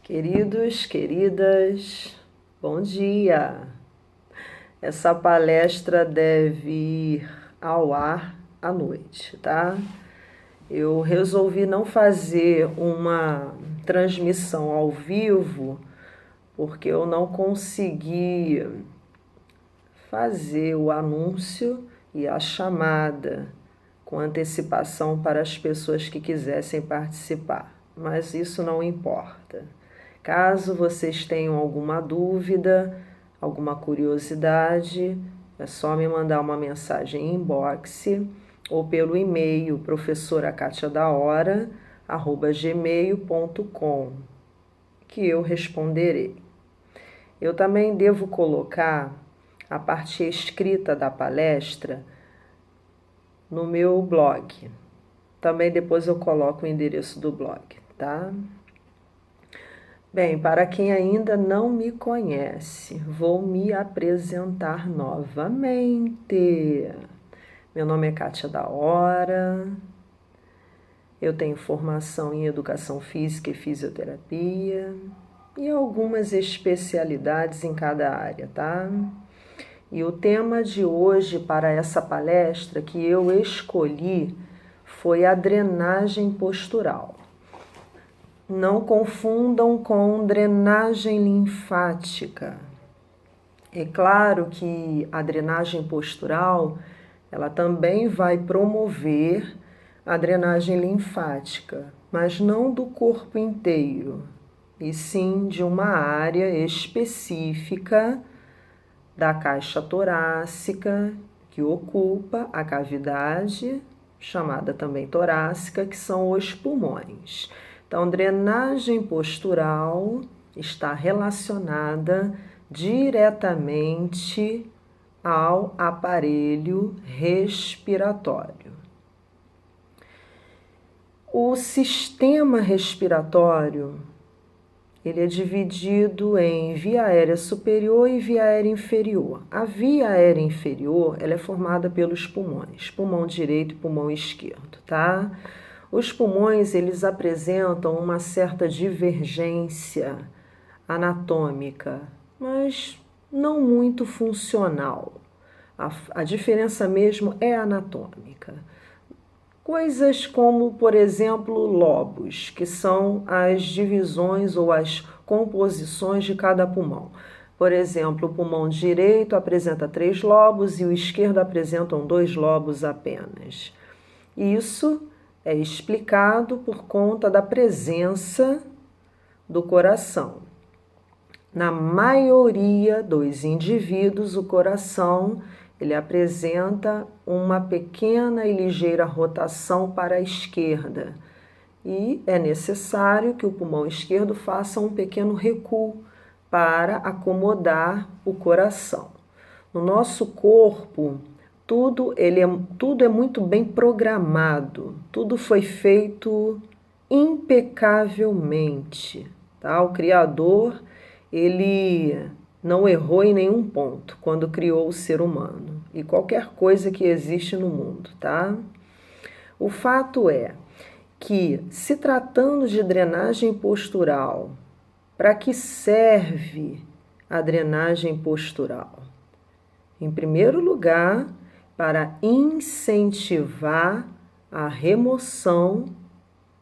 Queridos, queridas, bom dia! Essa palestra deve ir ao ar à noite, tá? Eu resolvi não fazer uma transmissão ao vivo porque eu não consegui fazer o anúncio e a chamada com antecipação para as pessoas que quisessem participar, mas isso não importa. Caso vocês tenham alguma dúvida, alguma curiosidade, é só me mandar uma mensagem em inbox ou pelo e-mail professoracatiadahora@gmail.com que eu responderei. Eu também devo colocar a parte escrita da palestra no meu blog. Também depois eu coloco o endereço do blog, tá? Bem, para quem ainda não me conhece, vou me apresentar novamente. Meu nome é Kátia da Hora, eu tenho formação em Educação Física e Fisioterapia e algumas especialidades em cada área, tá? E o tema de hoje para essa palestra que eu escolhi foi a drenagem postural. Não confundam com drenagem linfática. É claro que a drenagem postural, ela também vai promover a drenagem linfática, mas não do corpo inteiro, e sim de uma área específica da caixa torácica que ocupa a cavidade, chamada também torácica, que são os pulmões. Então, drenagem postural está relacionada diretamente ao aparelho respiratório. O sistema respiratório, ele é dividido em via aérea superior e via aérea inferior. A via aérea inferior, ela é formada pelos pulmões, pulmão direito e pulmão esquerdo, tá? Os pulmões, eles apresentam uma certa divergência anatômica, mas não muito funcional. A diferença mesmo é anatômica. Coisas como, por exemplo, lobos, que são as divisões ou as composições de cada pulmão. Por exemplo, o pulmão direito apresenta 3 lobos e o esquerdo apresentam 2 lobos apenas. Isso é explicado por conta da presença do coração. Na maioria dos indivíduos, o coração ele apresenta uma pequena e ligeira rotação para a esquerda e é necessário que o pulmão esquerdo faça um pequeno recuo para acomodar o coração. No nosso corpo, tudo é muito bem programado, tudo foi feito impecavelmente, tá? O Criador, ele não errou em nenhum ponto quando criou o ser humano e qualquer coisa que existe no mundo, tá? O fato é que, se tratando de drenagem postural, para que serve a drenagem postural? Em primeiro lugar, para incentivar a remoção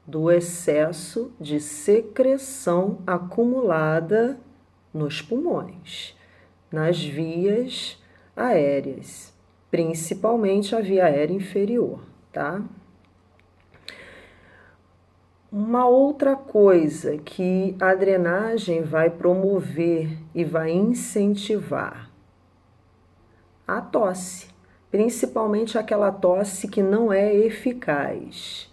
do excesso de secreção acumulada nos pulmões, nas vias aéreas, principalmente a via aérea inferior, tá? Uma outra coisa que a drenagem vai promover e vai incentivar: a tosse, principalmente aquela tosse que não é eficaz,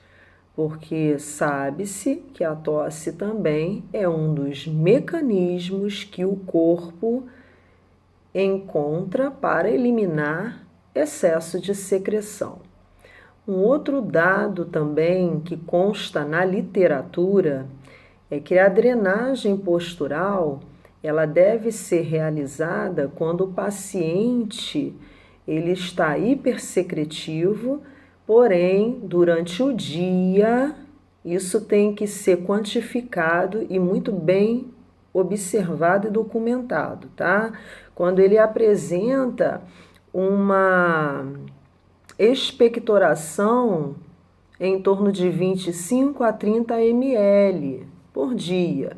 porque sabe-se que a tosse também é um dos mecanismos que o corpo encontra para eliminar excesso de secreção. Um outro dado também que consta na literatura é que a drenagem postural ela deve ser realizada quando o paciente ele está hipersecretivo, porém, durante o dia Isso tem que ser quantificado e muito bem observado e documentado, tá? Quando ele apresenta uma expectoração em torno de 25 a 30 ml por dia.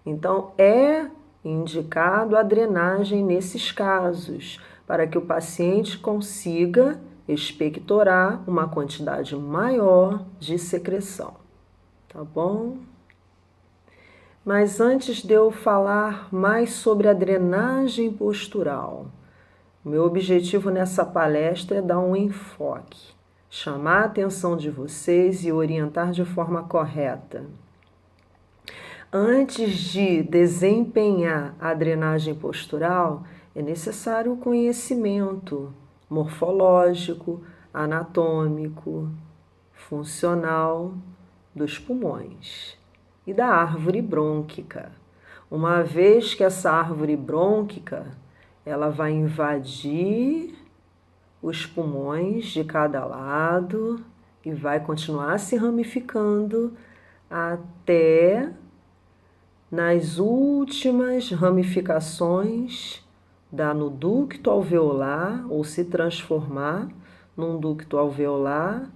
Então, é indicado a drenagem nesses casos, para que o paciente consiga expectorar uma quantidade maior de secreção, tá bom? Mas antes de eu falar mais sobre a drenagem postural, meu objetivo nessa palestra é dar um enfoque, chamar a atenção de vocês e orientar de forma correta. Antes de desempenhar a drenagem postural, é necessário o conhecimento morfológico, anatômico, funcional dos pulmões e da árvore brônquica. Uma vez que essa árvore brônquica, ela vai invadir os pulmões de cada lado e vai continuar se ramificando até nas últimas ramificações dar no ducto alveolar ou se transformar num ducto alveolar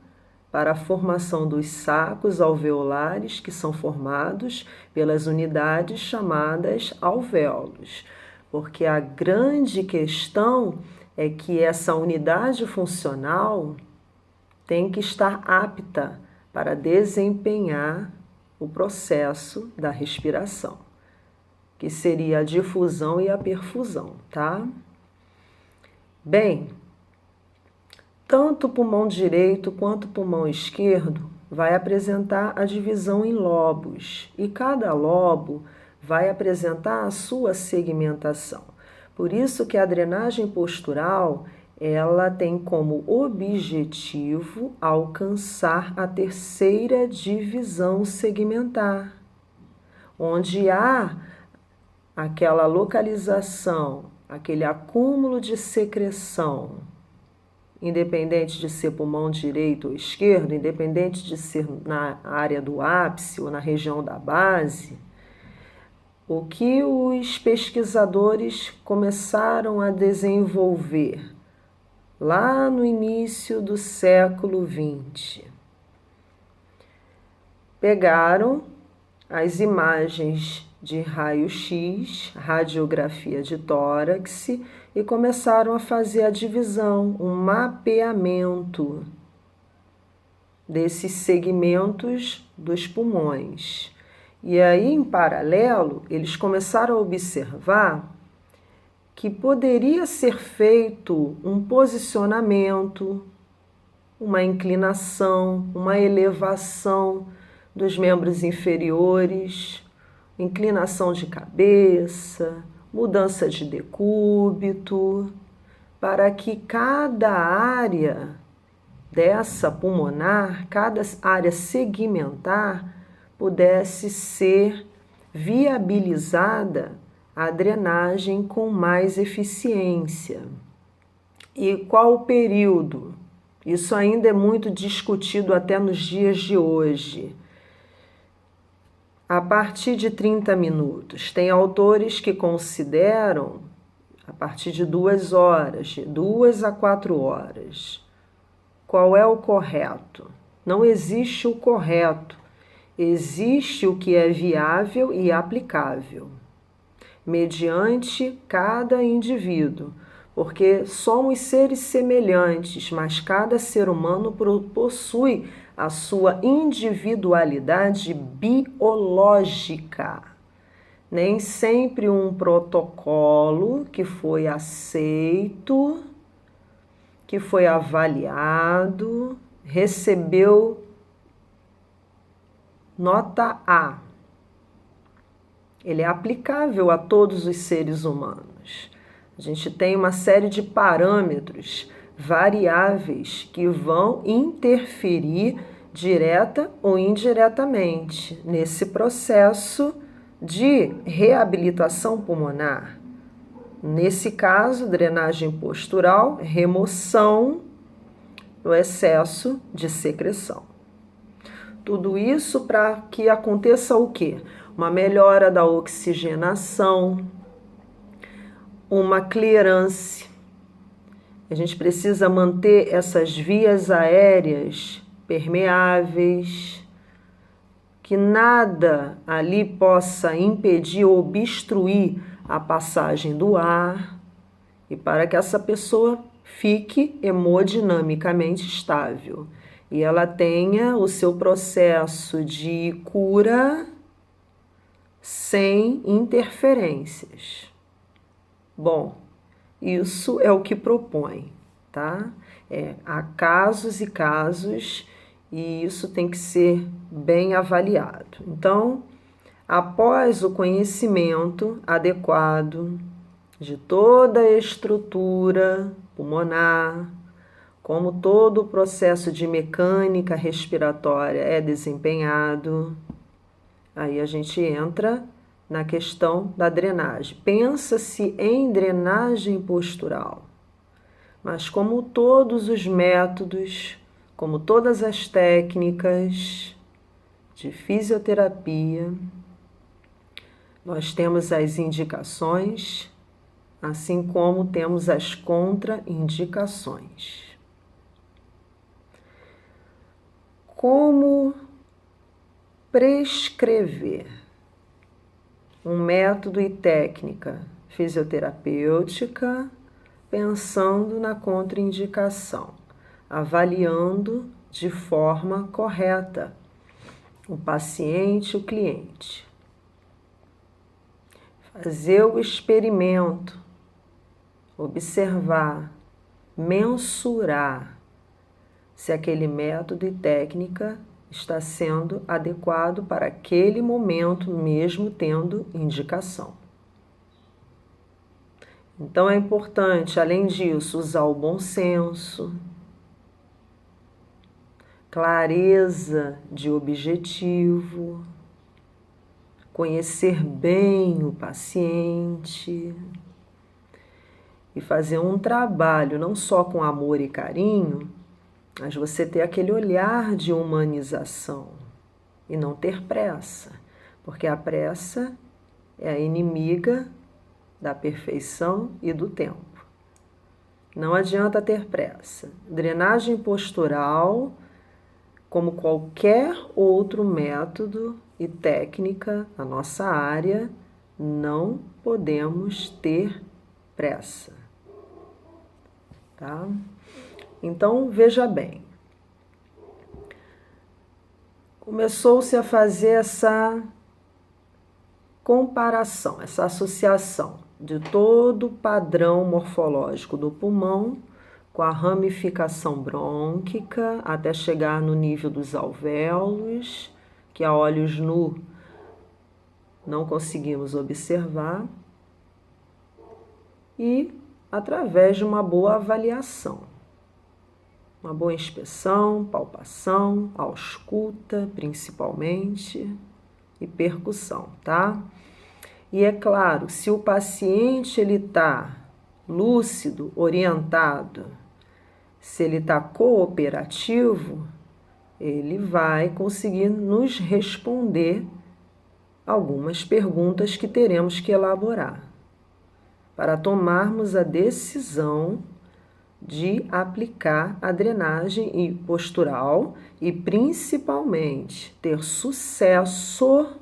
para a formação dos sacos alveolares que são formados pelas unidades chamadas alvéolos. Porque a grande questão é que essa unidade funcional tem que estar apta para desempenhar o processo da respiração, que seria a difusão e a perfusão, tá? Bem, tanto o pulmão direito quanto o pulmão esquerdo vai apresentar a divisão em lobos, e cada lobo vai apresentar a sua segmentação. Por isso que a drenagem postural, ela tem como objetivo alcançar a terceira divisão segmentar, onde há aquela localização, aquele acúmulo de secreção, independente de ser pulmão direito ou esquerdo, independente de ser na área do ápice ou na região da base. O que os pesquisadores começaram a desenvolver lá no início do século XX? Pegaram as imagens de raio-x, radiografia de tórax, e começaram a fazer a divisão, um mapeamento desses segmentos dos pulmões. E aí, em paralelo, eles começaram a observar que poderia ser feito um posicionamento, uma inclinação, uma elevação dos membros inferiores, inclinação de cabeça, mudança de decúbito, para que cada área dessa pulmonar, cada área segmentar, pudesse ser viabilizada a drenagem com mais eficiência. E qual o período? Isso ainda é muito discutido até nos dias de hoje. A partir de 30 minutos. Tem autores que consideram a partir de 2 horas, de 2 a 4 horas. Qual é o correto? Não existe o correto. Existe o que é viável e aplicável, mediante cada indivíduo, porque somos seres semelhantes, mas cada ser humano possui a sua individualidade biológica. Nem sempre um protocolo que foi aceito, que foi avaliado, recebeu nota A. Ele é aplicável a todos os seres humanos. A gente tem uma série de parâmetros variáveis que vão interferir direta ou indiretamente nesse processo de reabilitação pulmonar. Nesse caso, drenagem postural, remoção do excesso de secreção. Tudo isso para que aconteça o quê? Uma melhora da oxigenação, uma clearance. A gente precisa manter essas vias aéreas permeáveis, que nada ali possa impedir ou obstruir a passagem do ar, e para que essa pessoa fique hemodinamicamente estável e ela tenha o seu processo de cura sem interferências. Bom, isso é o que propõe, tá? Há casos e casos e isso tem que ser bem avaliado. Então, após o conhecimento adequado de toda a estrutura pulmonar, como todo o processo de mecânica respiratória é desempenhado, aí a gente entra na questão da drenagem. Pensa-se em drenagem postural, mas como todos os métodos, como todas as técnicas de fisioterapia, nós temos as indicações, assim como temos as contraindicações. Como prescrever um método e técnica fisioterapêutica pensando na contraindicação, avaliando de forma correta o paciente, o cliente. Fazer o experimento, observar, mensurar se aquele método e técnica está sendo adequado para aquele momento, mesmo tendo indicação. Então é importante, além disso, usar o bom senso, clareza de objetivo, conhecer bem o paciente e fazer um trabalho não só com amor e carinho, mas você ter aquele olhar de humanização e não ter pressa, porque a pressa é a inimiga da perfeição e do tempo. Não adianta ter pressa. Drenagem postural, como qualquer outro método e técnica na nossa área, não podemos ter pressa, tá? Então, veja bem, começou-se a fazer essa comparação, essa associação de todo o padrão morfológico do pulmão com a ramificação brônquica até chegar no nível dos alvéolos, que a olhos nu não conseguimos observar, e através de uma boa avaliação. Uma boa inspeção, palpação, ausculta principalmente e percussão, tá? E é claro, se o paciente ele está lúcido, orientado, se ele está cooperativo, ele vai conseguir nos responder algumas perguntas que teremos que elaborar para tomarmos a decisão de aplicar a drenagem postural e, principalmente, ter sucesso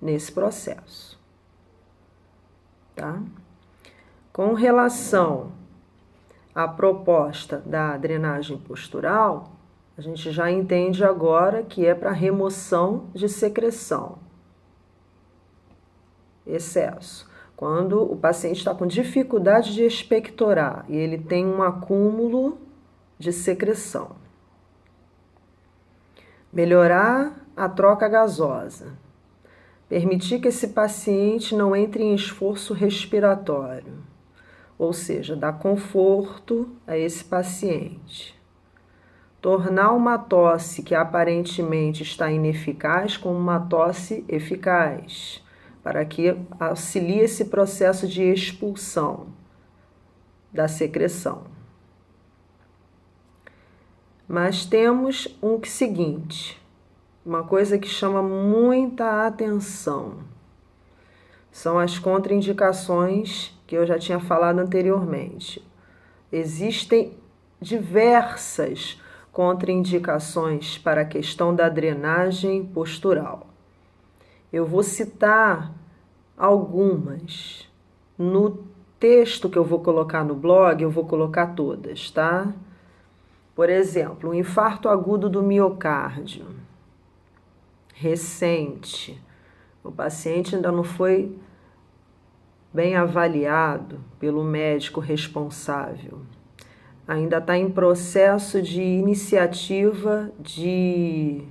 nesse processo, tá? Com relação à proposta da drenagem postural, a gente já entende agora que é para remoção de secreção, excesso. Quando o paciente está com dificuldade de expectorar e ele tem um acúmulo de secreção. Melhorar a troca gasosa. Permitir que esse paciente não entre em esforço respiratório, ou seja, dar conforto a esse paciente. Tornar uma tosse que aparentemente está ineficaz como uma tosse eficaz, para que auxilie esse processo de expulsão da secreção. Mas temos um seguinte, uma coisa que chama muita atenção são as contraindicações que eu já tinha falado anteriormente. Existem diversas contraindicações para a questão da drenagem postural. Eu vou citar algumas. No texto que eu vou colocar no blog, eu vou colocar todas, tá? Por exemplo, um infarto agudo do miocárdio, recente. O paciente ainda não foi bem avaliado pelo médico responsável. Ainda está em processo de iniciativa de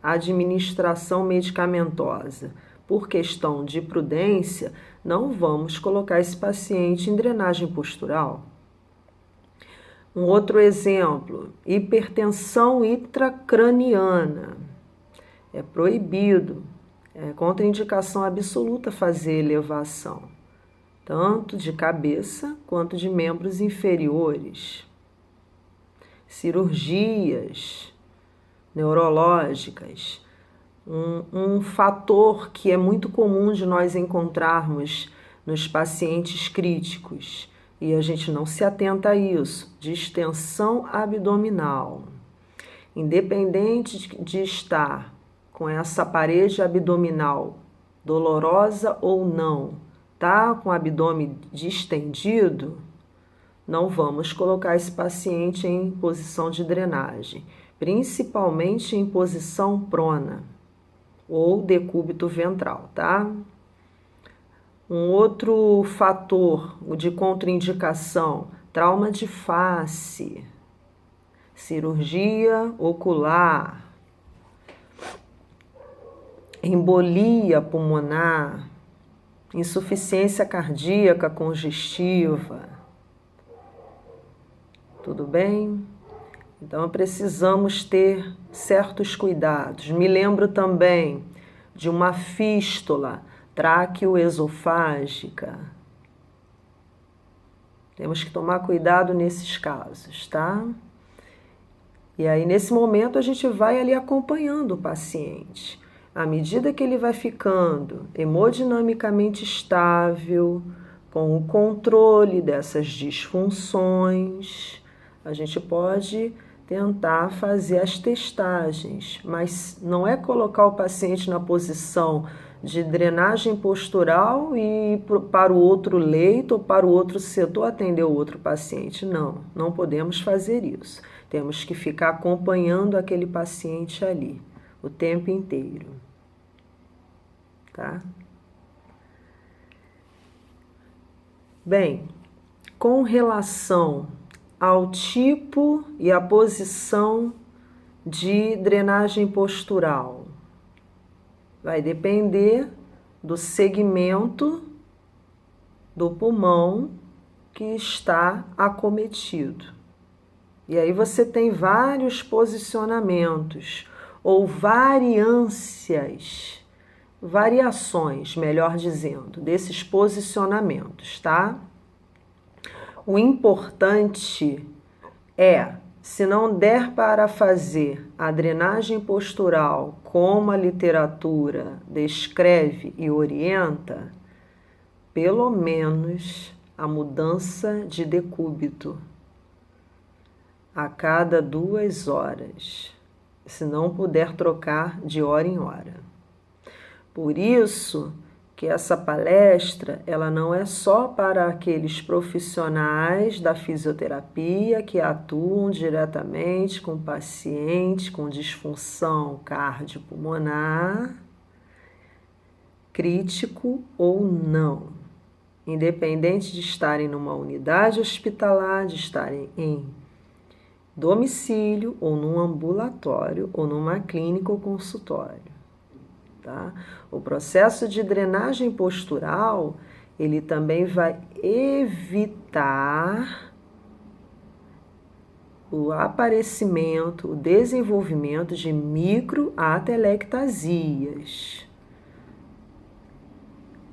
administração medicamentosa. Por questão de prudência, não vamos colocar esse paciente em drenagem postural. Um outro exemplo, hipertensão intracraniana. É proibido, é contraindicação absoluta fazer elevação, tanto de cabeça quanto de membros inferiores. Cirurgias neurológicas. Um fator que é muito comum de nós encontrarmos nos pacientes críticos, e a gente não se atenta a isso, distensão abdominal. Independente de estar com essa parede abdominal dolorosa ou não, tá com o abdômen distendido, não vamos colocar esse paciente em posição de drenagem, principalmente em posição prona ou decúbito ventral, tá? Um outro fator de contraindicação, trauma de face, cirurgia ocular, embolia pulmonar, insuficiência cardíaca congestiva. Tudo bem? Então, precisamos ter certos cuidados. Me lembro também de uma fístula tráqueo-esofágica. Temos que tomar cuidado nesses casos, tá? E aí, nesse momento, a gente vai ali acompanhando o paciente. À medida que ele vai ficando hemodinamicamente estável, com o controle dessas disfunções, a gente pode tentar fazer as testagens, mas não é colocar o paciente na posição de drenagem postural e ir para o outro leito ou para o outro setor atender o outro paciente. Não, não podemos fazer isso. Temos que ficar acompanhando aquele paciente ali o tempo inteiro, tá? Bem, com relação ao tipo e a posição de drenagem postural, vai depender do segmento do pulmão que está acometido. E aí você tem vários posicionamentos ou variações, melhor dizendo, desses posicionamentos, tá? O importante é, se não der para fazer a drenagem postural como a literatura descreve e orienta, pelo menos a mudança de decúbito a cada 2 horas, se não puder trocar de hora em hora. Por isso que essa palestra, ela não é só para aqueles profissionais da fisioterapia que atuam diretamente com pacientes com disfunção cardiopulmonar, crítico ou não. Independente de estarem numa unidade hospitalar, de estarem em domicílio ou num ambulatório ou numa clínica ou consultório. Tá? O processo de drenagem postural, ele também vai evitar o aparecimento, o desenvolvimento de microatelectasias.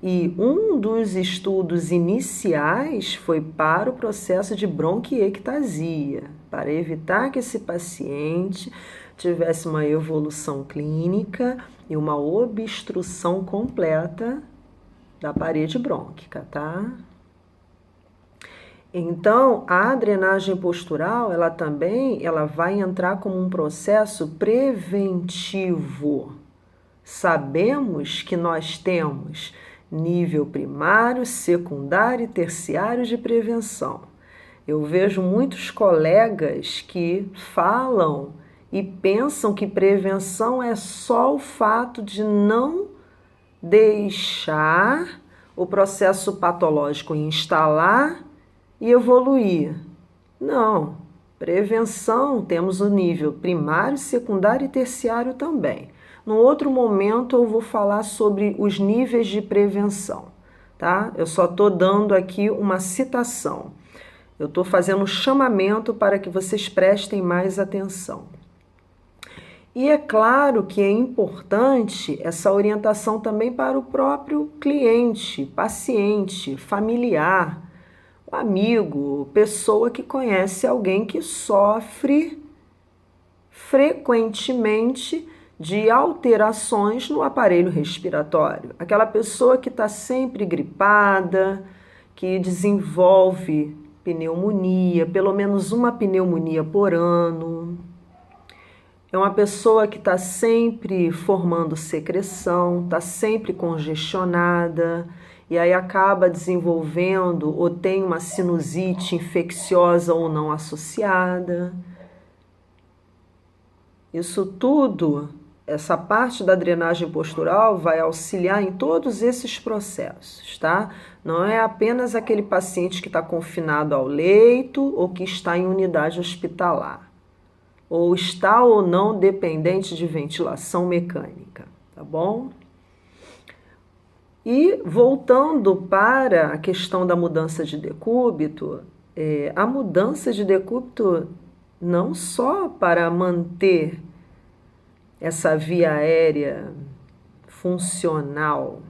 E um dos estudos iniciais foi para o processo de bronquiectasia, para evitar que esse paciente tivesse uma evolução clínica e uma obstrução completa da parede brônquica, tá? Então, a drenagem postural, ela vai entrar como um processo preventivo. Sabemos que nós temos nível primário, secundário e terciário de prevenção. Eu vejo muitos colegas que falam e pensam que prevenção é só o fato de não deixar o processo patológico instalar e evoluir. Não, prevenção temos o nível primário, secundário e terciário também. No outro momento eu vou falar sobre os níveis de prevenção, tá? Eu só estou dando aqui uma citação. Eu estou fazendo um chamamento para que vocês prestem mais atenção. E é claro que é importante essa orientação também para o próprio cliente, paciente, familiar, amigo, pessoa que conhece alguém que sofre frequentemente de alterações no aparelho respiratório. Aquela pessoa que está sempre gripada, que desenvolve pneumonia, pelo menos uma pneumonia por ano. É uma pessoa que está sempre formando secreção, está sempre congestionada e aí acaba desenvolvendo ou tem uma sinusite infecciosa ou não associada. Isso tudo, essa parte da drenagem postural vai auxiliar em todos esses processos, tá? Não é apenas aquele paciente que está confinado ao leito ou que está em unidade hospitalar, ou está ou não dependente de ventilação mecânica, tá bom? E voltando para a questão da mudança de decúbito, a mudança de decúbito não só para manter essa via aérea funcional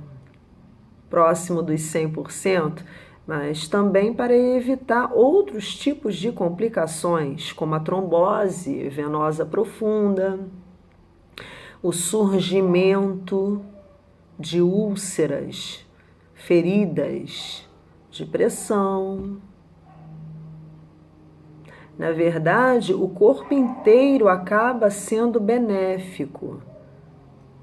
próximo dos 100%, mas também para evitar outros tipos de complicações, como a trombose venosa profunda, o surgimento de úlceras, feridas de pressão. Na verdade, o corpo inteiro acaba sendo benéfico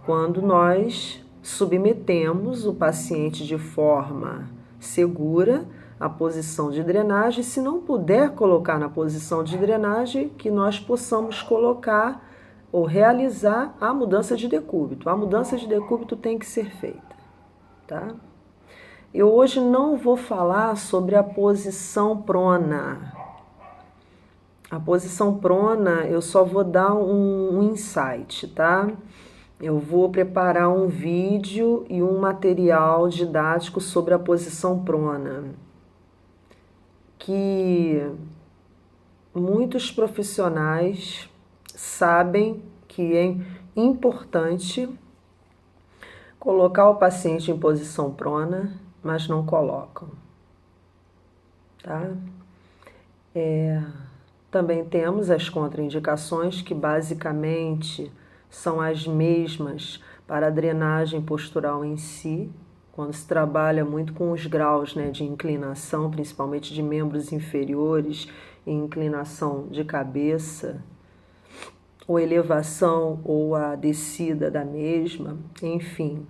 quando nós submetemos o paciente de forma segura à posição de drenagem. Se não puder colocar na posição de drenagem, que nós possamos colocar ou realizar a mudança de decúbito. A mudança de decúbito tem que ser feita, tá? Eu hoje não vou falar sobre a posição prona. A posição prona eu só vou dar um insight, tá? Eu vou preparar um vídeo e um material didático sobre a posição prona, que muitos profissionais sabem que é importante colocar o paciente em posição prona, mas não colocam, tá? Também temos as contraindicações, que basicamente são as mesmas para a drenagem postural em si, quando se trabalha muito com os graus, né, de inclinação, principalmente de membros inferiores, e inclinação de cabeça, ou elevação ou a descida da mesma, enfim.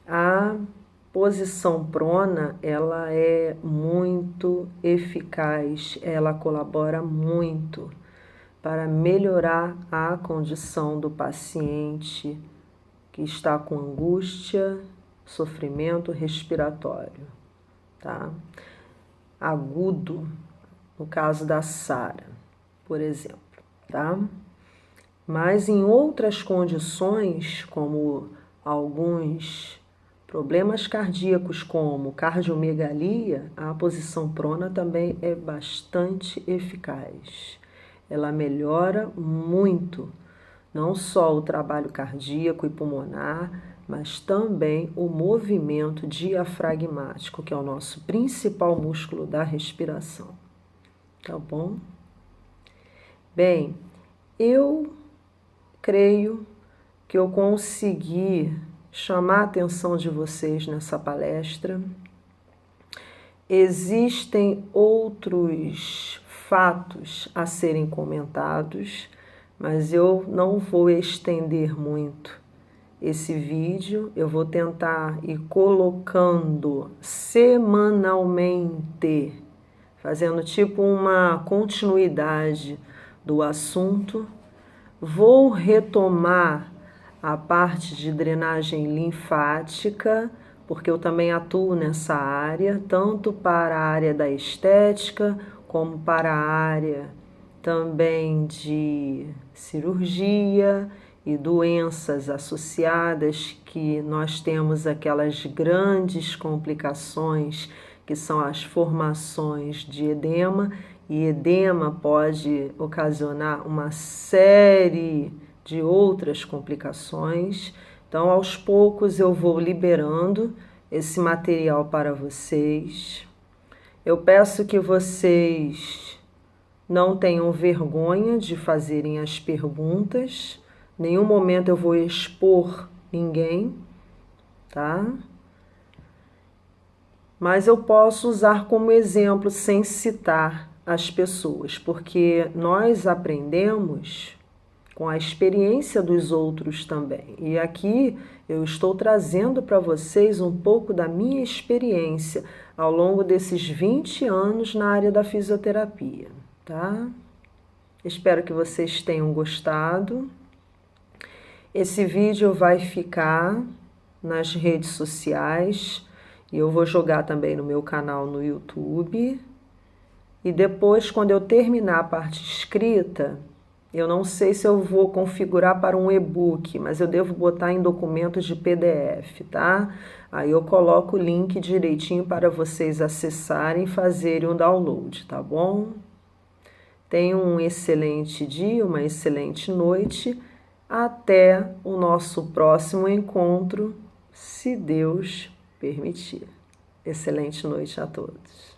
A posição prona, ela é muito eficaz, ela colabora muito para melhorar a condição do paciente que está com angústia, sofrimento respiratório, tá? Agudo, no caso da SARA, por exemplo, tá? Mas em outras condições, como alguns problemas cardíacos, como cardiomegalia, a posição prona também é bastante eficaz. Ela melhora muito, não só o trabalho cardíaco e pulmonar, mas também o movimento diafragmático, que é o nosso principal músculo da respiração. Tá bom? Bem, eu creio que eu consegui chamar a atenção de vocês nessa palestra. Existem outros fatos a serem comentados, mas eu não vou estender muito esse vídeo. Eu vou tentar ir colocando semanalmente, fazendo tipo uma continuidade do assunto. Vou retomar a parte de drenagem linfática, porque eu também atuo nessa área, tanto para a área da estética, como para a área também de cirurgia e doenças associadas, que nós temos aquelas grandes complicações, que são as formações de edema, e edema pode ocasionar uma série de outras complicações. Então, aos poucos eu vou liberando esse material para vocês. Eu peço que vocês não tenham vergonha de fazerem as perguntas. Em nenhum momento eu vou expor ninguém, tá? Mas eu posso usar como exemplo sem citar as pessoas, porque nós aprendemos com a experiência dos outros também. E aqui eu estou trazendo para vocês um pouco da minha experiência ao longo desses 20 anos na área da fisioterapia, tá? Espero que vocês tenham gostado. Esse vídeo vai ficar nas redes sociais e eu vou jogar também no meu canal no YouTube. E depois, quando eu terminar a parte escrita, eu não sei se eu vou configurar para um e-book, mas eu devo botar em documentos de PDF, tá? Aí eu coloco o link direitinho para vocês acessarem e fazerem o download, tá bom? Tenham um excelente dia, uma excelente noite. Até o nosso próximo encontro, se Deus permitir. Excelente noite a todos.